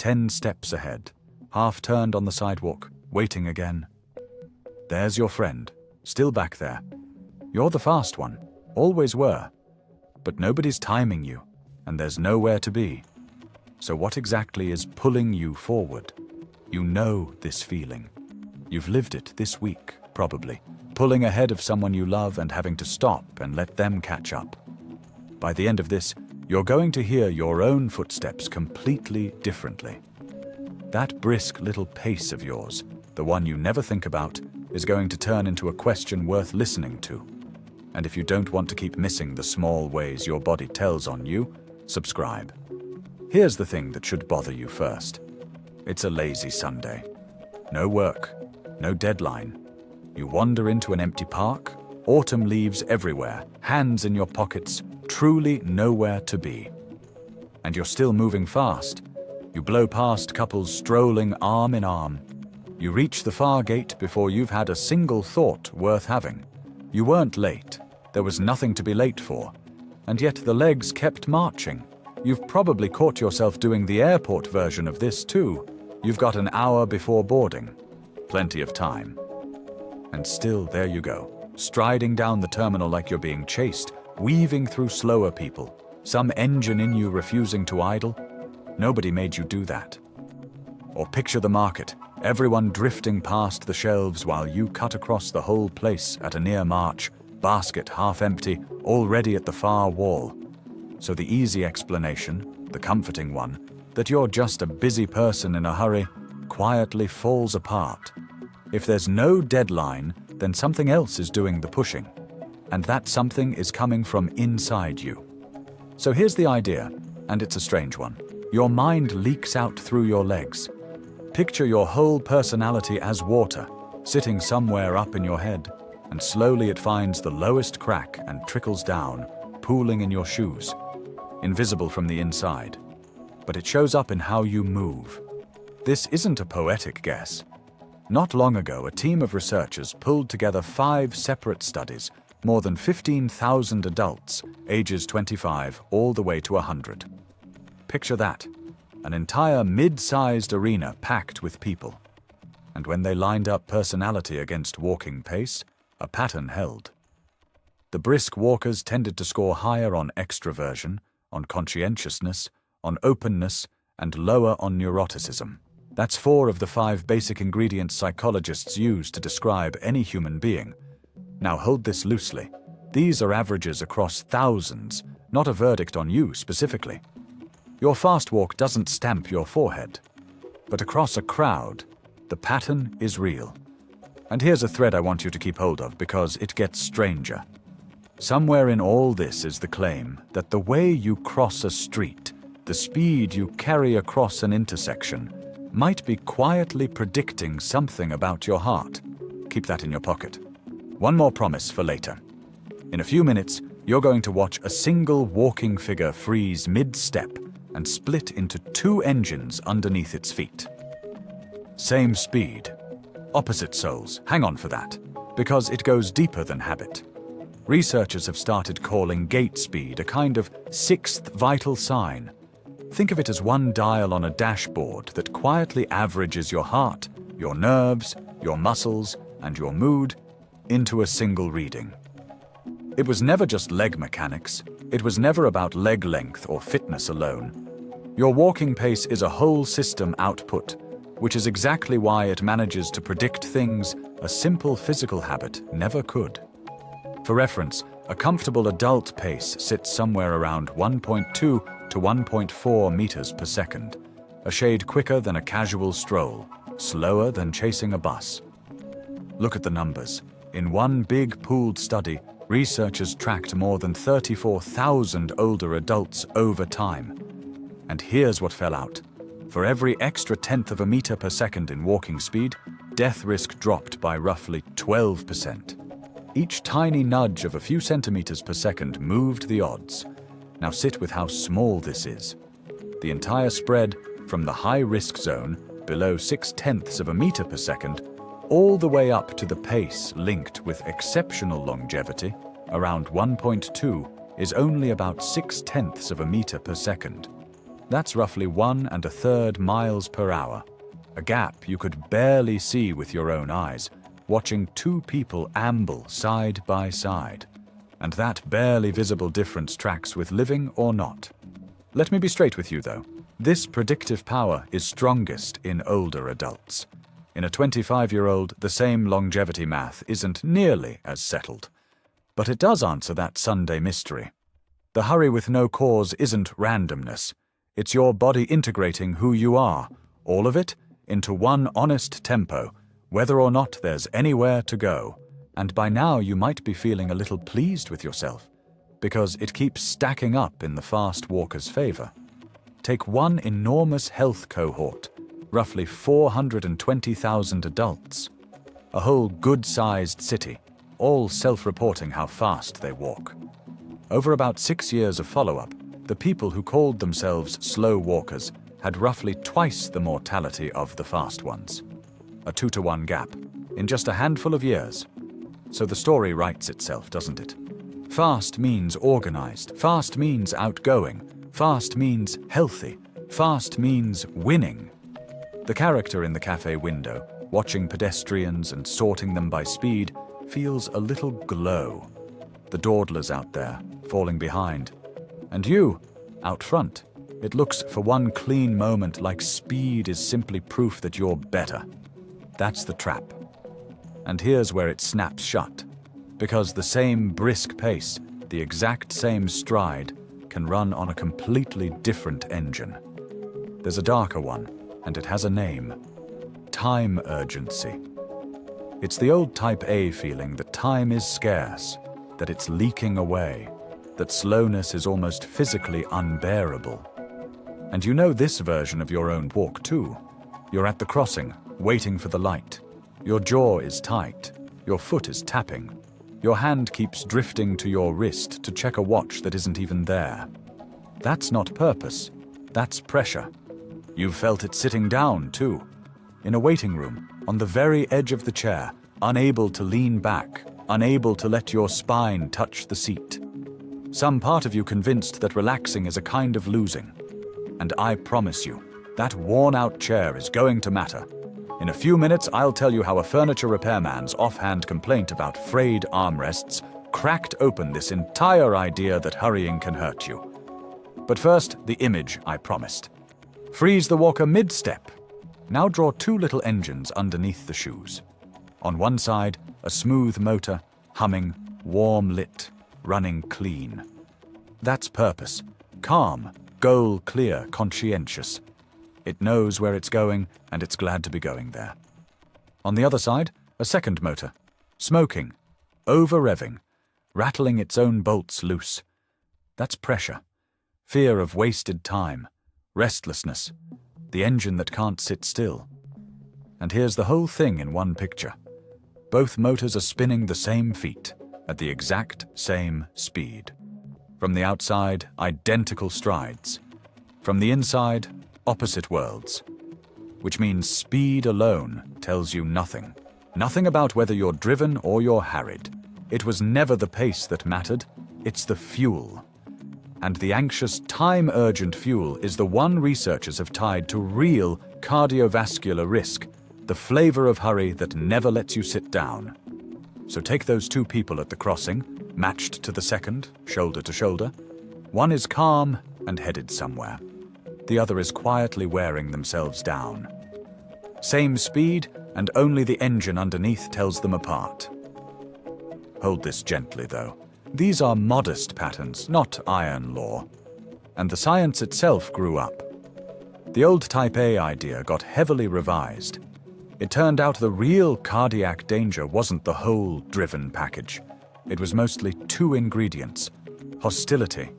10 steps ahead, half turned on the sidewalk, waiting again. There's your friend, still back there. You're the fast one, always were. But nobody's timing you, and there's nowhere to be. So what exactly is pulling you forward? You know this feeling. You've lived it this week, probably, pulling ahead of someone you love and having to stop and let them catch up. By the end of this, you're going to hear your own footsteps completely differently. That brisk little pace of yours, the one you never think about, is going to turn into a question worth listening to. And if you don't want to keep missing the small ways your body tells on you, subscribe. Here's the thing that should bother you first. It's a lazy Sunday. No work, no deadline. You wander into an empty park, autumn leaves everywhere, hands in your pockets, truly nowhere to be. And you're still moving fast. You blow past couples strolling arm in arm. You reach the far gate before you've had a single thought worth having. You weren't late. There was nothing to be late for. And yet the legs kept marching. You've probably caught yourself doing the airport version of this too. You've got an hour before boarding. Plenty of time. And still there you go, striding down the terminal like you're being chased, weaving through slower people, some engine in you refusing to idle. Nobody made you do that. Or picture the market, everyone drifting past the shelves while you cut across the whole place at a near march, basket half empty, already at the far wall. So the easy explanation, the comforting one, that you're just a busy person in a hurry, quietly falls apart. If there's no deadline, then something else is doing the pushing. And that something is coming from inside you. So here's the idea, and it's a strange one. Your mind leaks out through your legs. Picture your whole personality as water, sitting somewhere up in your head, and slowly it finds the lowest crack and trickles down, pooling in your shoes, invisible from the inside. But it shows up in how you move. This isn't a poetic guess. Not long ago, a team of researchers pulled together 5 separate studies, more than 15,000 adults, ages 25 all the way to 100. Picture that, an entire mid-sized arena packed with people. And when they lined up personality against walking pace, a pattern held. The brisk walkers tended to score higher on extraversion, on conscientiousness, on openness, and lower on neuroticism. That's 4 of the 5 basic ingredients psychologists use to describe any human being. Now hold this loosely. These are averages across thousands, not a verdict on you specifically. Your fast walk doesn't stamp your forehead. But across a crowd, the pattern is real. And here's a thread I want you to keep hold of because it gets stranger. Somewhere in all this is the claim that the way you cross a street, the speed you carry across an intersection, might be quietly predicting something about your heart. Keep that in your pocket. One more promise for later. In a few minutes, you're going to watch a single walking figure freeze mid-step and split into 2 engines underneath its feet. Same speed. Opposite souls. Hang on for that, because it goes deeper than habit. Researchers have started calling gait speed a kind of 6th vital sign. Think of it as one dial on a dashboard that quietly averages your heart, your nerves, your muscles, and your mood into a single reading. It was never just leg mechanics. It was never about leg length or fitness alone. Your walking pace is a whole system output, which is exactly why it manages to predict things a simple physical habit never could. For reference, a comfortable adult pace sits somewhere around 1.2 to 1.4 meters per second, a shade quicker than a casual stroll, slower than chasing a bus. Look at the numbers. In one big pooled study, researchers tracked more than 34,000 older adults over time. And here's what fell out. For every extra 1/10 of a meter per second in walking speed, death risk dropped by roughly 12%. Each tiny nudge of a few centimeters per second moved the odds. Now sit with how small this is. The entire spread from the high-risk zone, below 0.6 of a meter per second, all the way up to the pace linked with exceptional longevity, around 1.2, is only about 0.6 of a meter per second. That's roughly 1 1/3 miles per hour, a gap you could barely see with your own eyes, watching two people amble side by side. And that barely visible difference tracks with living or not. Let me be straight with you, though. This predictive power is strongest in older adults. In a 25-year-old, the same longevity math isn't nearly as settled. But it does answer that Sunday mystery. The hurry with no cause isn't randomness. It's your body integrating who you are, all of it, into one honest tempo, whether or not there's anywhere to go. And by now you might be feeling a little pleased with yourself, because it keeps stacking up in the fast walker's favor. Take one enormous health cohort, roughly 420,000 adults, a whole good-sized city, all self-reporting how fast they walk. Over about 6 years of follow-up, the people who called themselves slow walkers had roughly twice the mortality of the fast ones. A 2-to-1 gap, in just a handful of years. So the story writes itself, doesn't it? Fast means organized, fast means outgoing, fast means healthy, fast means winning. The character in the cafe window, watching pedestrians and sorting them by speed, feels a little glow. The dawdlers out there, falling behind. And you, out front, it looks for one clean moment like speed is simply proof that you're better. That's the trap. And here's where it snaps shut. Because the same brisk pace, the exact same stride, can run on a completely different engine. There's a darker one, and it has a name. Time urgency. It's the old type A feeling that time is scarce, that it's leaking away, that slowness is almost physically unbearable. And you know this version of your own walk too. You're at the crossing, waiting for the light. Your jaw is tight, your foot is tapping. Your hand keeps drifting to your wrist to check a watch that isn't even there. That's not purpose, that's pressure. You've felt it sitting down too, in a waiting room, on the very edge of the chair, unable to lean back, unable to let your spine touch the seat. Some part of you convinced that relaxing is a kind of losing. And I promise you, that worn-out chair is going to matter. In a few minutes, I'll tell you how a furniture repairman's offhand complaint about frayed armrests cracked open this entire idea that hurrying can hurt you. But first, the image I promised. Freeze the walker mid-step. Now draw two little engines underneath the shoes. On one side, a smooth motor, humming, warm-lit, running clean. That's purpose. Calm, goal-clear, conscientious. It knows where it's going, and it's glad to be going there. On the other side, a second motor, smoking, over-revving, rattling its own bolts loose. That's pressure, fear of wasted time, restlessness, the engine that can't sit still. And here's the whole thing in one picture. Both motors are spinning the same feet, at the exact same speed. From the outside, identical strides. From the inside, opposite worlds. Which means speed alone tells you nothing. Nothing about whether you're driven or you're harried. It was never the pace that mattered, it's the fuel. And the anxious, time-urgent fuel is the one researchers have tied to real cardiovascular risk, the flavor of hurry that never lets you sit down. So take those two people at the crossing, matched to the second, shoulder to shoulder. One is calm and headed somewhere. The other is quietly wearing themselves down. Same speed, and only the engine underneath tells them apart. Hold this gently, though. These are modest patterns, not iron law. And the science itself grew up. The old Type A idea got heavily revised. It turned out the real cardiac danger wasn't the whole driven package. It was mostly two ingredients, hostility,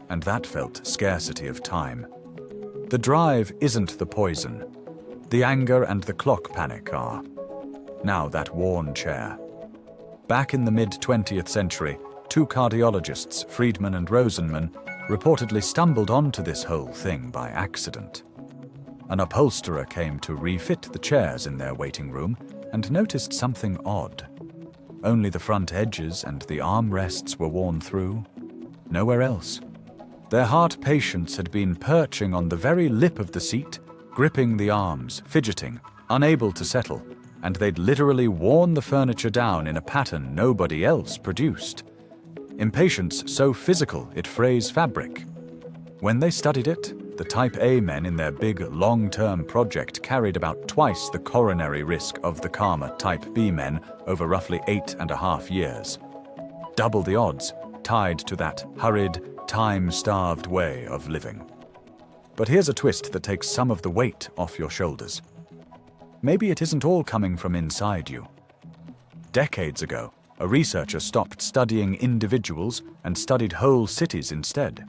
and that felt scarcity of time. The drive isn't the poison. The anger and the clock panic are. Now that worn chair. Back in the mid-20th century, two cardiologists, Friedman and Rosenman, reportedly stumbled onto this whole thing by accident. An upholsterer came to refit the chairs in their waiting room and noticed something odd. Only the front edges and the armrests were worn through. Nowhere else. Their heart patients had been perching on the very lip of the seat, gripping the arms, fidgeting, unable to settle, and they'd literally worn the furniture down in a pattern nobody else produced. Impatience so physical it frays fabric. When they studied it, the Type A men in their big long-term project carried about twice the coronary risk of the calmer Type B men over roughly 8.5 years. Double the odds, tied to that hurried, time-starved way of living. But here's a twist that takes some of the weight off your shoulders. Maybe it isn't all coming from inside you. Decades ago, a researcher stopped studying individuals and studied whole cities instead.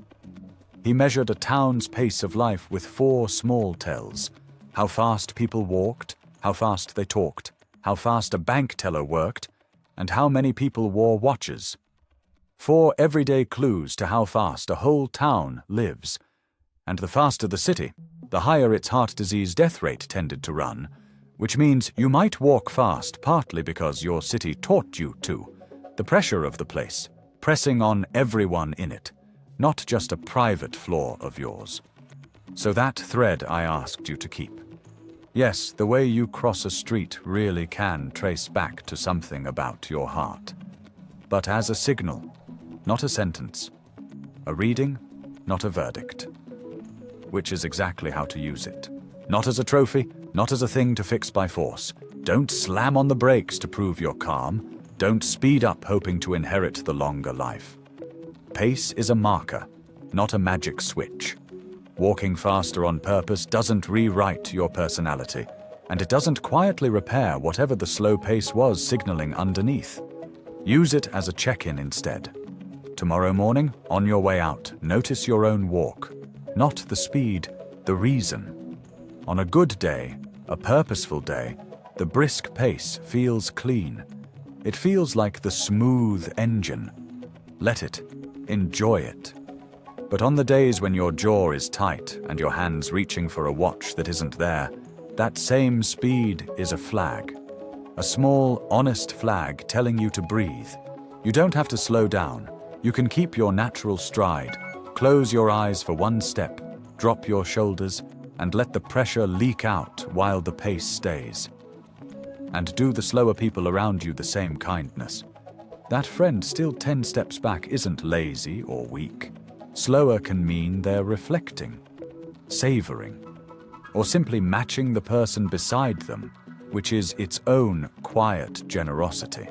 He measured a town's pace of life with 4 small tells: how fast people walked, how fast they talked, how fast a bank teller worked, and how many people wore watches. 4 everyday clues to how fast a whole town lives. And the faster the city, the higher its heart disease death rate tended to run, which means you might walk fast partly because your city taught you to. The pressure of the place, pressing on everyone in it, not just a private flaw of yours. So that thread I asked you to keep. Yes, the way you cross a street really can trace back to something about your heart. But as a signal, not a sentence. A reading, not a verdict. Which is exactly how to use it. Not as a trophy, not as a thing to fix by force. Don't slam on the brakes to prove you're calm. Don't speed up hoping to inherit the longer life. Pace is a marker, not a magic switch. Walking faster on purpose doesn't rewrite your personality, and it doesn't quietly repair whatever the slow pace was signaling underneath. Use it as a check-in instead. Tomorrow morning, on your way out, notice your own walk. Not the speed, the reason. On a good day, a purposeful day, the brisk pace feels clean. It feels like the smooth engine. Let it. Enjoy it. But on the days when your jaw is tight and your hand's reaching for a watch that isn't there, that same speed is a flag. A small, honest flag telling you to breathe. You don't have to slow down. You can keep your natural stride. Close your eyes for one step, drop your shoulders, and let the pressure leak out while the pace stays. And do the slower people around you the same kindness. That friend still 10 steps back isn't lazy or weak. Slower can mean they're reflecting, savoring, or simply matching the person beside them, which is its own quiet generosity.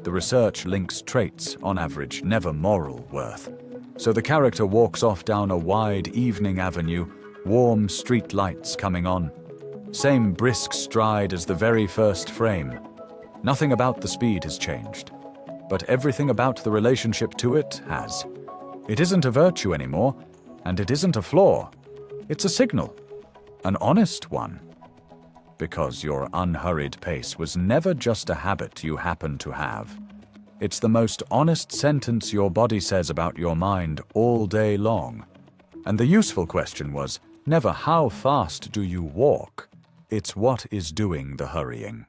The research links traits, on average, never moral worth. So the character walks off down a wide evening avenue, warm street lights coming on. Same brisk stride as the very first frame. Nothing about the speed has changed, but everything about the relationship to it has. It isn't a virtue anymore, and it isn't a flaw. It's a signal, an honest one. Because your unhurried pace was never just a habit you happen to have. It's the most honest sentence your body says about your mind all day long. And the useful question was never how fast do you walk, it's what is doing the hurrying.